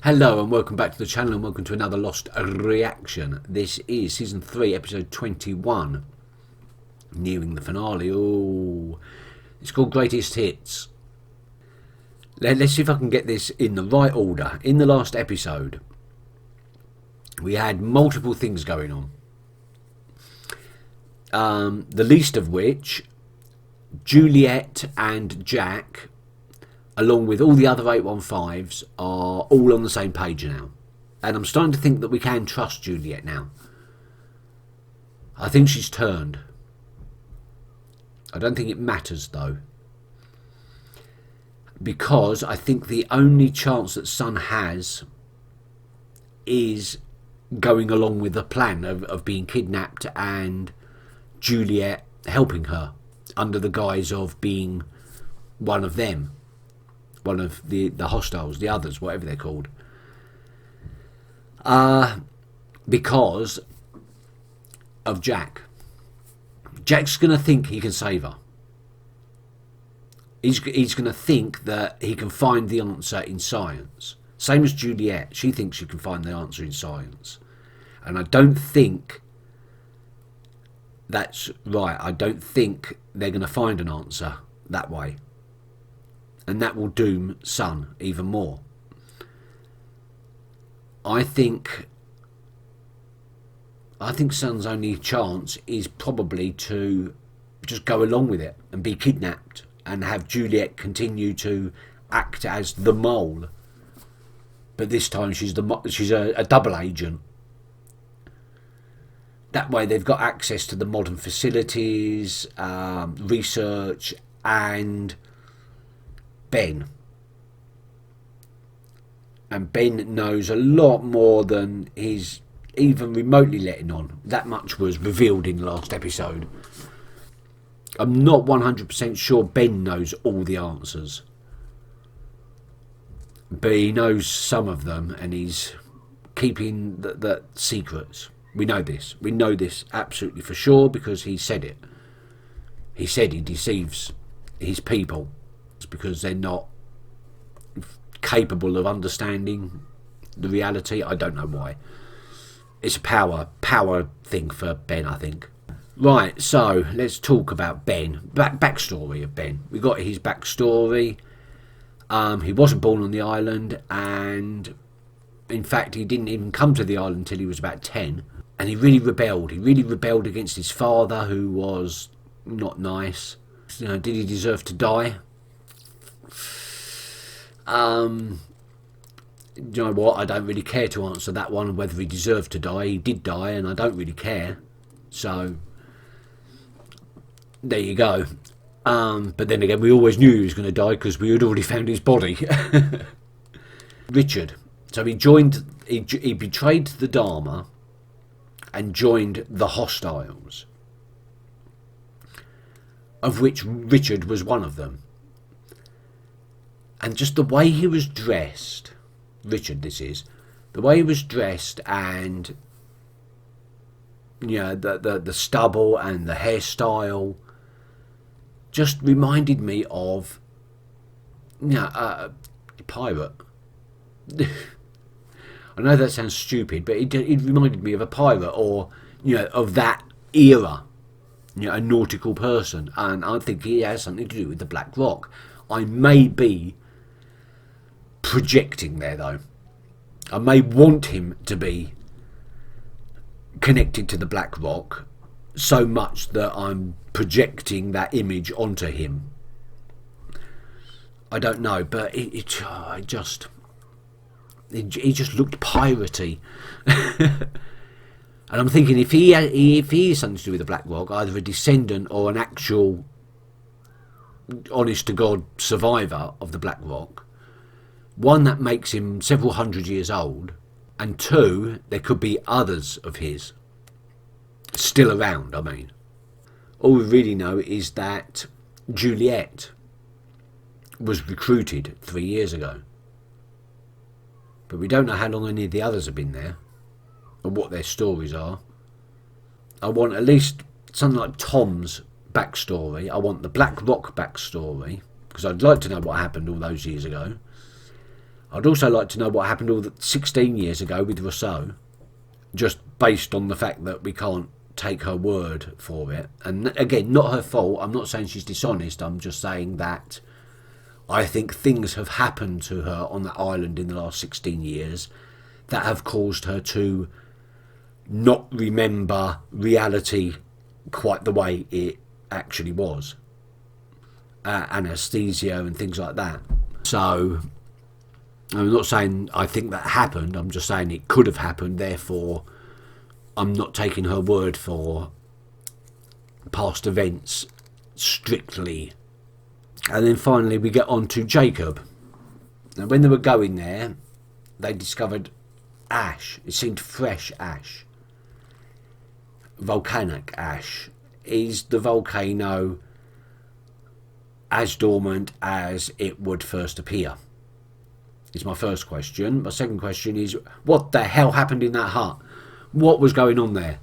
Hello and welcome back to the channel and welcome to another Lost reaction. This is Season 3, Episode 21. Nearing the finale. Oh, it's called Greatest Hits. Let's see if I can get this in the right order. In the last episode, we had multiple things going on. The least of which, Juliet and Jack, along with all the other 815s, are all on the same page now. And I'm starting to think that we can trust Juliet now. I think she's turned. I don't think it matters though. Because I think the only chance that Sun has is going along with the plan of being kidnapped and Juliet helping her under the guise of being one of them. One of the hostiles, the others, whatever they're called. Because of Jack. Jack's going to think he can save her. He's going to think that he can find the answer in science. Same as Juliet. She thinks she can find the answer in science. And I don't think that's right. I don't think they're going to find an answer that way. And that will doom Sun even more. I think Sun's only chance is probably to just go along with it and be kidnapped and have Juliet continue to act as the mole. But this time she's a double agent. That way they've got access to the modern facilities, research, and Ben. And Ben knows a lot more than he's even remotely letting on. That much was revealed in the last episode. I'm not 100% sure Ben knows all the answers. But he knows some of them and he's keeping the secrets. We know this. We know this absolutely for sure because he said it. He said he deceives his people because they're not capable of understanding the reality. I don't know why. It's a power thing for Ben, I think. Right, so let's talk about Ben. Backstory of Ben. We got his backstory. He wasn't born on the island, and in fact he didn't even come to the island until he was about 10. And he really rebelled. He really rebelled against his father, who was not nice. You know, did he deserve to die? You know what, I don't really care to answer that one, whether he deserved to die. He did die and I don't really care, so there you go. But then again, we always knew he was going to die because we had already found his body. Richard, so he betrayed the Dharma and joined the hostiles, of which Richard was one of them. And just the way he was dressed, Richard this is, the way he was dressed, and you know, the stubble and the hairstyle just reminded me of, you know, a pirate. I know that sounds stupid, but it reminded me of a pirate, or you know, of that era, you know, a nautical person. And I think he has something to do with the Black Rock. I may be projecting there though. I may want him to be connected to the Black Rock so much that I'm projecting that image onto him. I don't know, but he just looked piratey. And I'm thinking if he is something to do with the Black Rock, either a descendant or an actual honest to God survivor of the Black Rock, one, that makes him several hundred years old, and two, there could be others of his still around. I mean, all we really know is that Juliet was recruited 3 years ago, but we don't know how long any of the others have been there and what their stories are. I want at least something like Tom's backstory. I want the Black Rock backstory, because I'd like to know what happened all those years ago. I'd also like to know what happened all the 16 years ago with Rousseau, just based on the fact that we can't take her word for it. And again, not her fault. I'm not saying she's dishonest. I'm just saying that I think things have happened to her on that island in the last 16 years that have caused her to not remember reality quite the way it actually was. Anesthesia and things like that. So I'm not saying I think that happened. I'm just saying it could have happened. Therefore, I'm not taking her word for past events strictly. And then finally we get on to Jacob. Now when they were going there, they discovered ash. It seemed fresh ash. Volcanic ash. Is the volcano as dormant as it would first appear? Is my first question. My second question is, what the hell happened in that hut? What was going on there?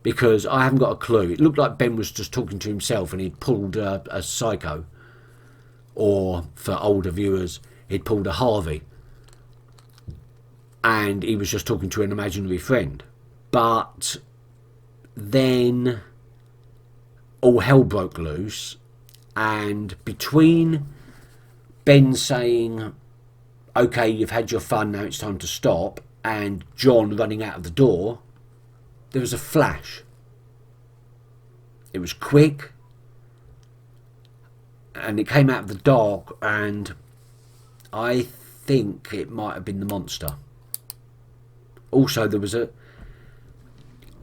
Because I haven't got a clue. It looked like Ben was just talking to himself and he'd pulled a psycho. Or, for older viewers, he'd pulled a Harvey. And he was just talking to an imaginary friend. But then all hell broke loose. And between Ben saying, okay, you've had your fun, now it's time to stop, and John running out of the door, there was a flash. It was quick, and it came out of the dark, and I think it might have been the monster. Also, there was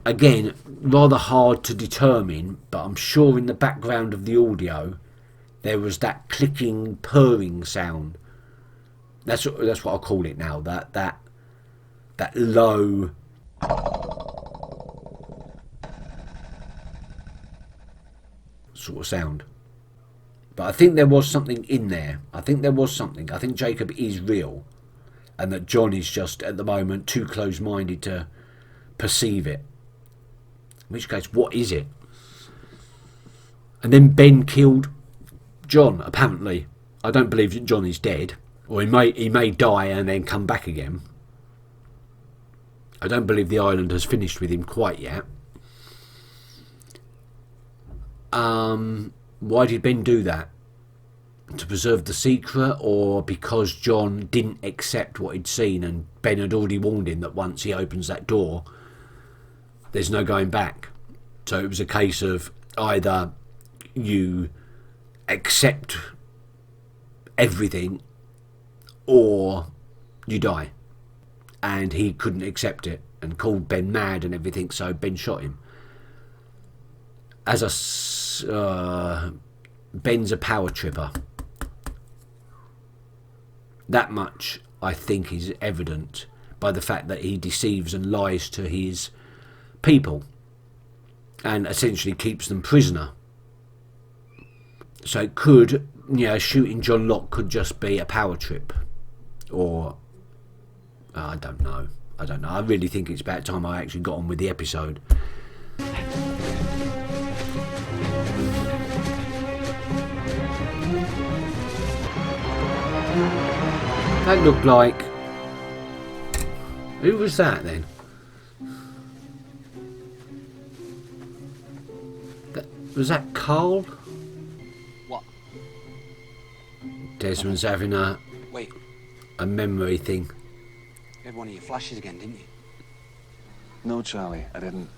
again, rather hard to determine, but I'm sure in the background of the audio there was that clicking, purring sound. That's what I'll call it now. That low sort of sound. But I think there was something in there. I think there was something. I think Jacob is real, and that John is just at the moment too close-minded to perceive it. In which case, what is it? And then Ben killed John, apparently. I don't believe that John is dead. Or he may die and then come back again. I don't believe the island has finished with him quite yet. Why did Ben do that? To preserve the secret, or because John didn't accept what he'd seen and Ben had already warned him that once he opens that door, there's no going back. So it was a case of either you accept everything or you die. And he couldn't accept it and called Ben mad and everything, so Ben shot him. Ben's a power tripper. That much, I think, is evident by the fact that he deceives and lies to his people and essentially keeps them prisoner. So it could, shooting John Locke could just be a power trip. Or, I don't know. I really think it's about time I actually got on with the episode. That looked like... Who was that then? Was that Carl? What? Desmond's having a memory thing. You had one of your flashes again, didn't you? No, Charlie, I didn't.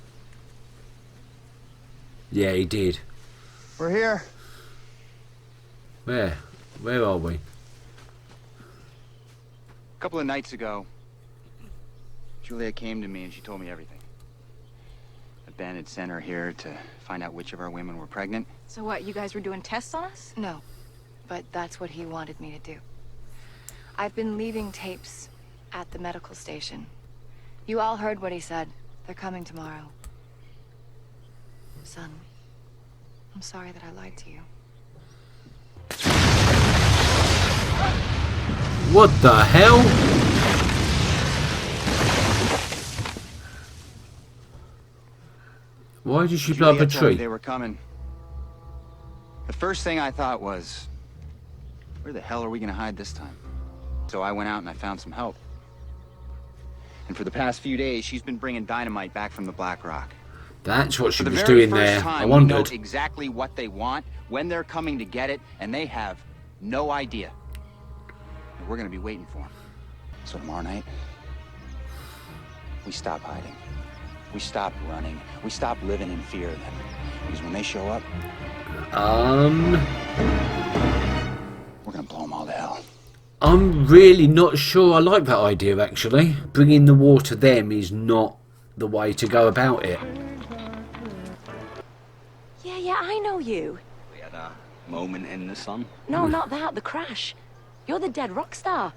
Yeah, he did. We're here. Where? Where are we? A couple of nights ago, Julia came to me and she told me everything. That Ben had sent her here to find out which of our women were pregnant. So what, you guys were doing tests on us? No, but that's what he wanted me to do. I've been leaving tapes at the medical station. You all heard what he said. They're coming tomorrow. Son, I'm sorry that I lied to you. What the hell? Why did she blow up a Julia told me tree? they were coming. The first thing I thought was, where the hell are we gonna hide this time? So I went out and I found some help. And for the past few days, she's been bringing dynamite back from the Black Rock. That's what she For the was very doing first there. time, I we know wondered. exactly what they want, when they're coming to get it, and they have no idea. And we're gonna be waiting for them. So tomorrow night, we stop hiding. We stop running. We stop living in fear of them. Because when they show up, we're gonna blow them all to hell. I'm really not sure I like that idea, actually. Bringing the war to them is not the way to go about it. Yeah, I know you. We had a moment in the sun. No, not that, the crash. You're the dead rock star.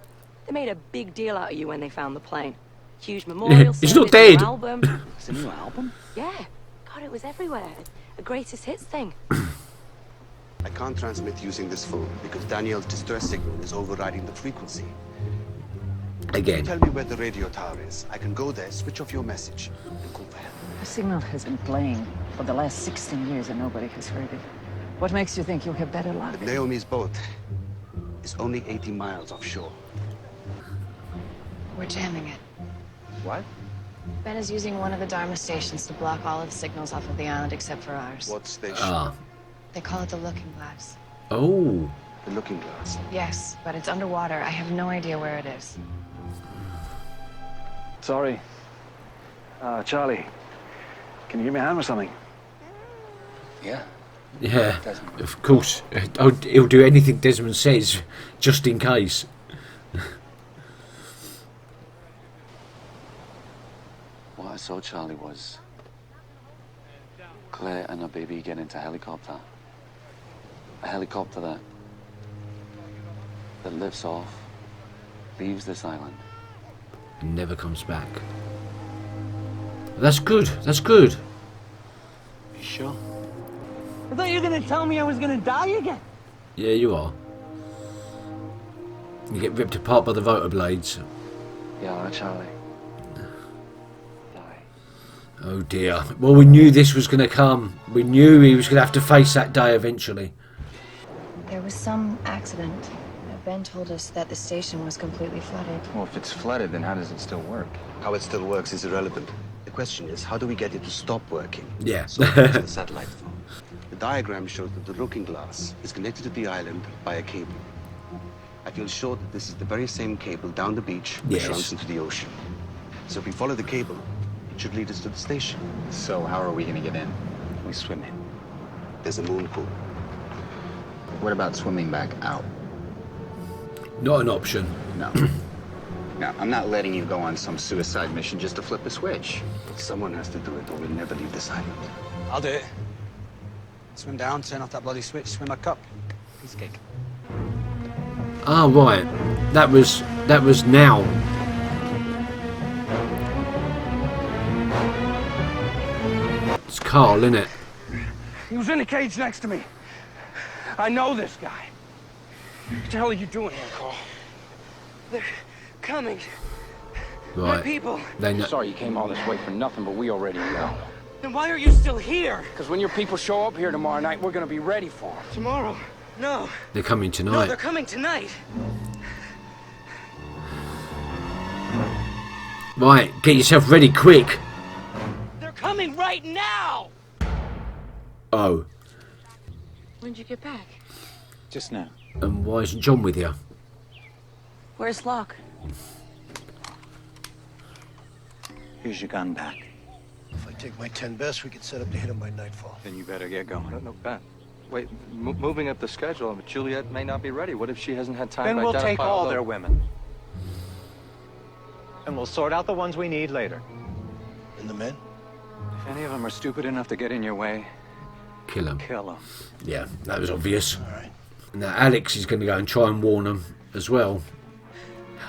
They made a big deal out of you when they found the plane. Huge memorial He's not service, dead. new album. It's a new album? Yeah. God, it was everywhere. A greatest hits thing. I can't transmit using this phone because Daniel's distress signal is overriding the frequency. Again. Tell me where the radio tower is. I can go there, switch off your message, and call for help. The signal has been playing for the last 16 years and nobody has heard it. What makes you think you'll have better luck? But Naomi's boat is only 80 miles offshore. We're jamming it. What? Ben is using one of the Dharma stations to block all of the signals off of the island except for ours. What station? Ah. They call it the Looking Glass. Oh. The Looking Glass. Yes, but it's underwater. I have no idea where it is. Sorry. Charlie, can you give me a hand with something? Yeah. Yeah. Desmond. Of course. He'll do anything Desmond says, just in case. What I saw, Charlie, was Claire and her baby get into a helicopter. A helicopter that lifts off, leaves this island. And never comes back. That's good. That's good. You sure? I thought you were gonna tell me I was gonna die again. Yeah, you are. You get ripped apart by the rotor blades. Yeah, all right, Charlie. Oh dear. Well, we knew this was going to come. We knew he was going to have to face that day eventually. There was some accident. Ben told us that the station was completely flooded. Well, if it's flooded, then how does it still work? How it still works is irrelevant. The question is, how do we get it to stop working? Yeah. So it's the satellite phone. The diagram shows that the Looking Glass is connected to the island by a cable. I feel sure that this is the very same cable down the beach that Yes. runs into the ocean. So if we follow the cable, it should lead us to the station. So how are we gonna get in? We swim in. There's a moon pool. What about swimming back out? Not an option. No. Now, I'm not letting you go on some suicide mission just to flip a switch. Someone has to do it or we'll never leave this island. I'll do it. Swim down, turn off that bloody switch, swim back up. Piece of cake. Ah, right. That was now. It's Carl, isn't it? He was in a cage next to me. I know this guy. What the hell are you doing here, Carl? They're coming. My Right. people. They know. Sorry you came all this way for nothing, but we already know. Then why are you still here? Because when your people show up here tomorrow night, we're going to be ready for them. Tomorrow? No. They're coming No, tonight. they're coming tonight. Right. Get yourself ready, quick. They're coming right now! Oh. When'd you get back? Just now. And why isn't John with you? Where's Locke? Here's your gun back. If I take my 10 best, we could set up to hit him by nightfall. Then you better get going. No, Ben. Wait, moving up the schedule, Juliet may not be ready. What if she hasn't had time Then to we'll identify take all the- their women. And we'll sort out the ones we need later. And the men? If any of them are stupid enough to get in your way, Kill him. kill them. Yeah, that was obvious. All right. Now Alex is going to go and try and warn them as well.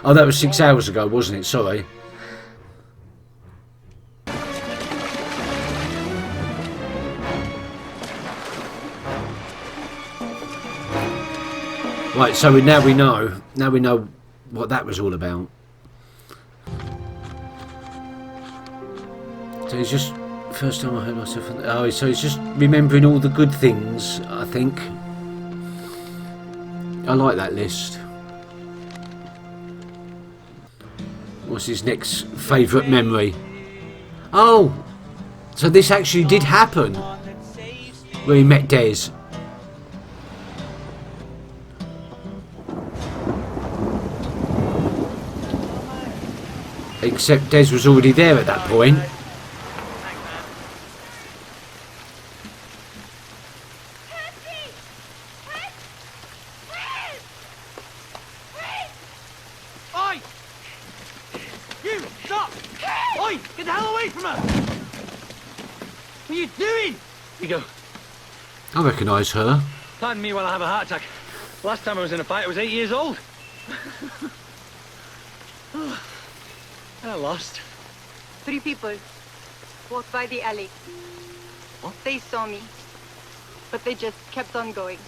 Oh, that was 6 hours ago, wasn't it? Sorry. Right, so now we know what that was all about. So he's just, first time I heard myself, oh, so he's just remembering all the good things, I think. I like that list. What's his next favourite memory? Oh, so this actually did happen, where he met Des. Except Des was already there at that point. Oi! You, stop! Oi, get the hell away from her! What are you doing? You go. I recognise her. Pardon me while I have a heart attack. Last time I was in a fight, I was 8 years old. I lost. 3 people walked by the alley. What? They saw me, but they just kept on going.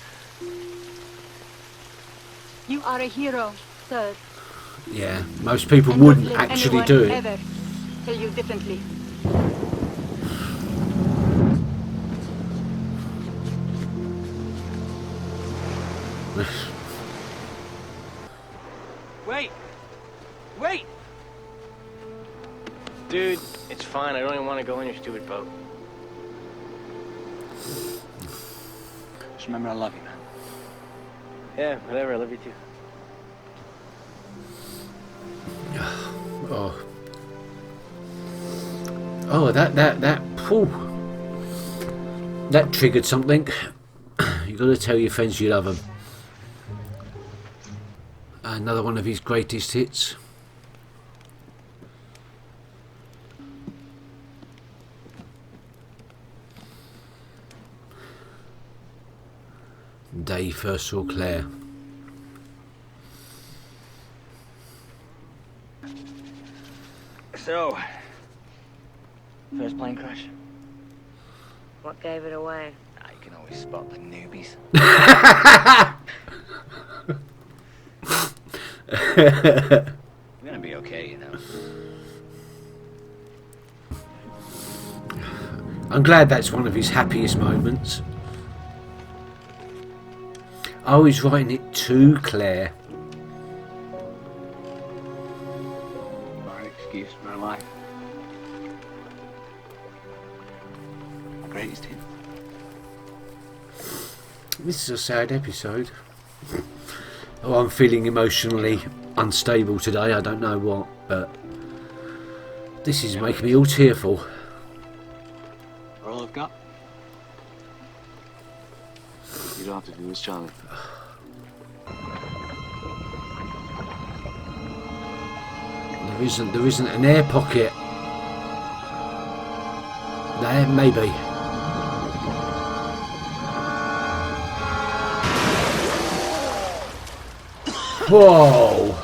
You are a hero, sir. Yeah, most people And wouldn't don't let actually anyone do it. ever tell you differently. Wait! Wait! Dude, it's fine. I don't even want to go in your stupid boat. Just remember I love you, man. Yeah, whatever. I love you too. Oh. Oh, that triggered something. You got to tell your friends you love them. Another one of his greatest hits. Day he first saw Claire. So, first plane crash. What gave it away? You can always spot the newbies. We're gonna be okay, you know. I'm glad that's one of his happiest moments. Oh, he's writing it to Claire. My excuse for my life. My greatest hit. This is a sad episode. Oh, I'm feeling emotionally unstable today. I don't know what, but this is making me all tearful. All I've got. You don't have to do this, Charlie. There isn't an air pocket. There, maybe. Whoa!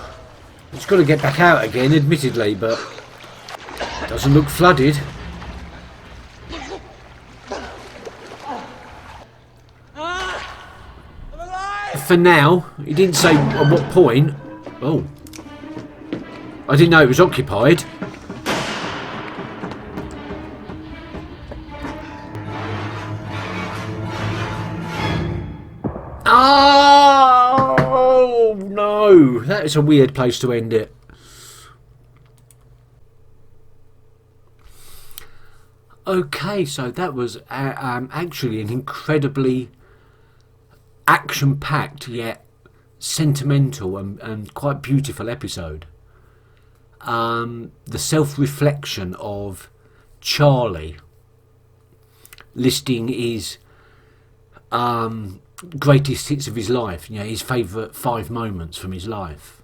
It's got to get back out again, admittedly, but it doesn't look flooded. For now, he didn't say at what point. Oh. I didn't know it was occupied. Oh no! That is a weird place to end it. Okay, so that was actually an incredibly action-packed yet sentimental and quite beautiful episode. The self-reflection of Charlie listing his greatest hits of his life, you know, his favourite 5 moments from his life,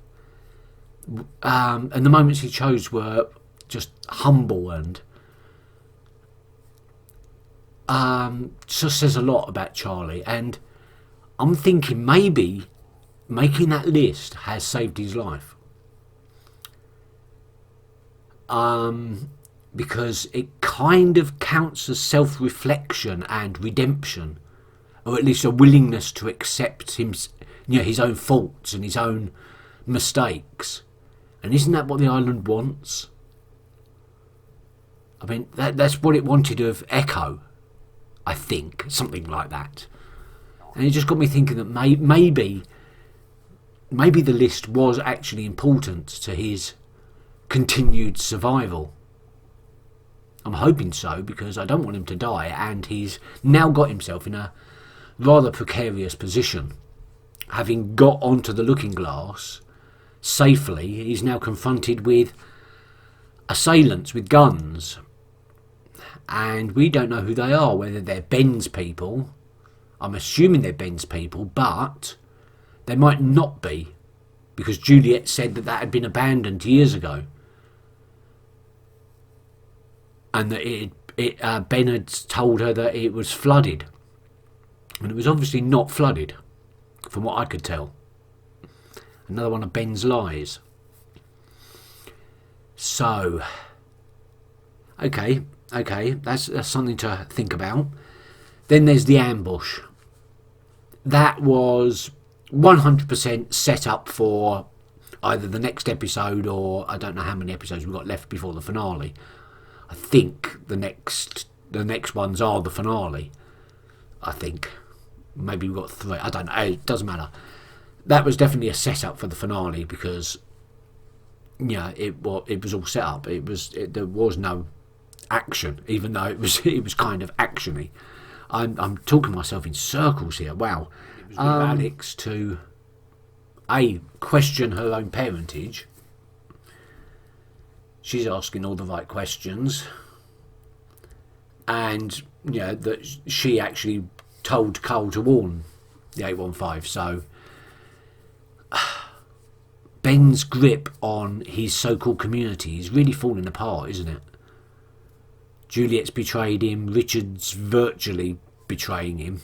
and the moments he chose were just humble and just says a lot about Charlie. And I'm thinking maybe making that list has saved his life. Because it kind of counts as self-reflection and redemption, or at least a willingness to accept his own faults and his own mistakes. And isn't that what the island wants? I mean, that's what it wanted of Echo, I think, something like that. And it just got me thinking that maybe the list was actually important to his continued survival. I'm hoping so, because I don't want him to die, and he's now got himself in a rather precarious position. Having got onto the Looking Glass safely, he's now confronted with assailants with guns, and we don't know who they are, whether they're Ben's people. I'm assuming they're Ben's people, but they might not be, because Juliet said that that had been abandoned years ago, and that Ben had told her that it was flooded, and it was obviously not flooded, from what I could tell. Another one of Ben's lies. So, okay, that's something to think about. Then there's the ambush. That was 100% set up for either the next episode, or I don't know how many episodes we've got left before the finale. I think the next ones are the finale. I think maybe we've got 3. I don't know. It doesn't matter. That was definitely a setup for the finale, because it was all set up. There was no action, even though it was kind of actiony. I'm talking myself in circles here. Wow. It was with Alex to question her own parentage. She's asking all the right questions, and that she actually told Cole to warn the 815. So Ben's grip on his so-called community is really falling apart, isn't it? Juliet's betrayed him. Richard's virtually betraying him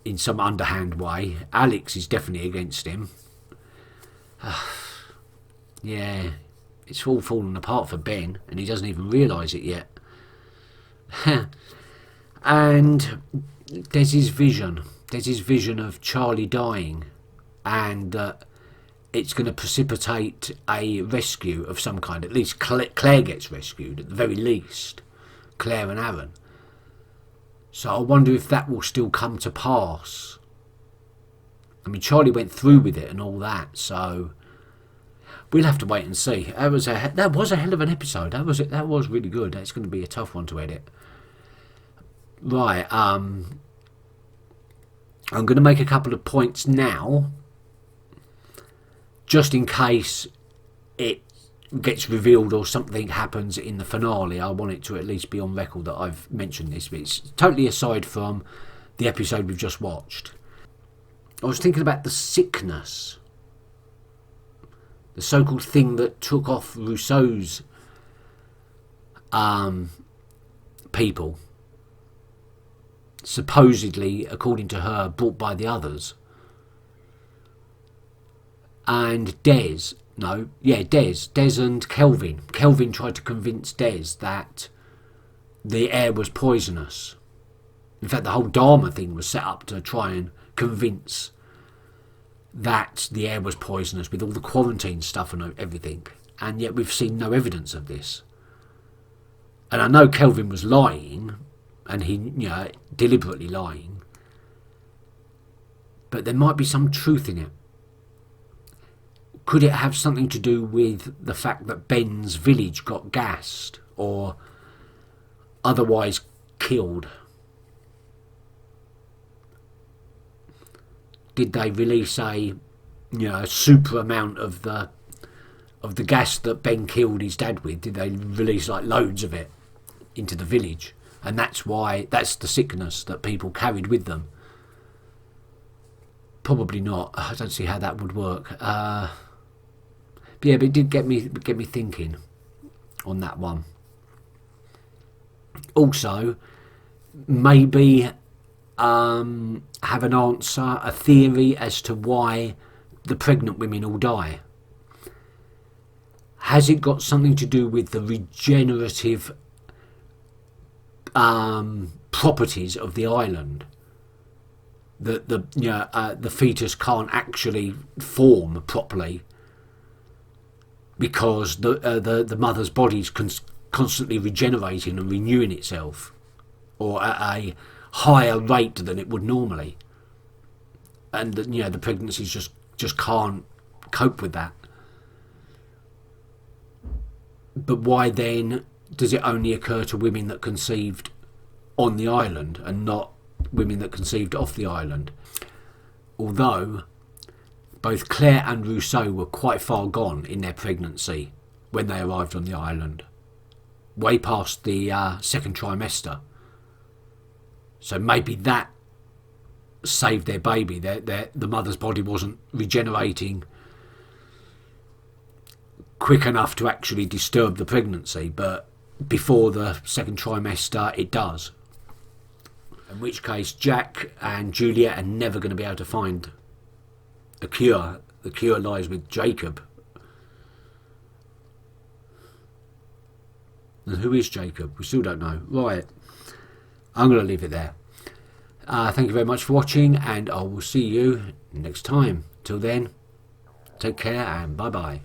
in some underhand way. Alex is definitely against him. Yeah, it's all falling apart for Ben, and he doesn't even realise it yet. And there's his vision. There's his vision of Charlie dying, and it's going to precipitate a rescue of some kind. At least Claire gets rescued, at the very least. Claire and Aaron. So I wonder if that will still come to pass. I mean, Charlie went through with it and all that, so we'll have to wait and see. That was a hell of an episode. That was really good. It's going to be a tough one to edit. Right, I'm going to make a couple of points now, just in case it gets revealed or something happens in the finale. I want it to at least be on record that I've mentioned this, but it's totally aside from the episode we've just watched. I was thinking about the sickness, the so-called thing that took off Rousseau's people, supposedly, according to her, brought by the others. And Des and Kelvin. Kelvin tried to convince Des that the air was poisonous. In fact, the whole Dharma thing was set up to try and convince that the air was poisonous, with all the quarantine stuff and everything. And yet we've seen no evidence of this. And I know Kelvin was lying, and he, deliberately lying. But there might be some truth in it. Could it have something to do with the fact that Ben's village got gassed or otherwise killed? Did they release a super amount of the gas that Ben killed his dad with? Did they release like loads of it into the village? And that's the sickness that people carried with them. Probably not. I don't see how that would work. But yeah, but it did get me thinking on that one. Also, maybe have an answer, a theory as to why the pregnant women all die. Has it got something to do with the regenerative properties of the island? That the fetus can't actually form properly because the mother's body's constantly regenerating and renewing itself, or at a higher rate than it would normally, and the pregnancies just can't cope with that. But why then does it only occur to women that conceived on the island and not women that conceived off the island? Although both Claire and Rousseau were quite far gone in their pregnancy when they arrived on the island, way past the second trimester. So maybe that saved their baby. The mother's body wasn't regenerating quick enough to actually disturb the pregnancy, but before the second trimester it does. In which case Jack and Juliet are never going to be able to find a cure. The cure lies with Jacob. And who is Jacob? We still don't know. Right, I'm going to leave it there. Thank you very much for watching, and I will see you next time. Till then, take care and bye bye.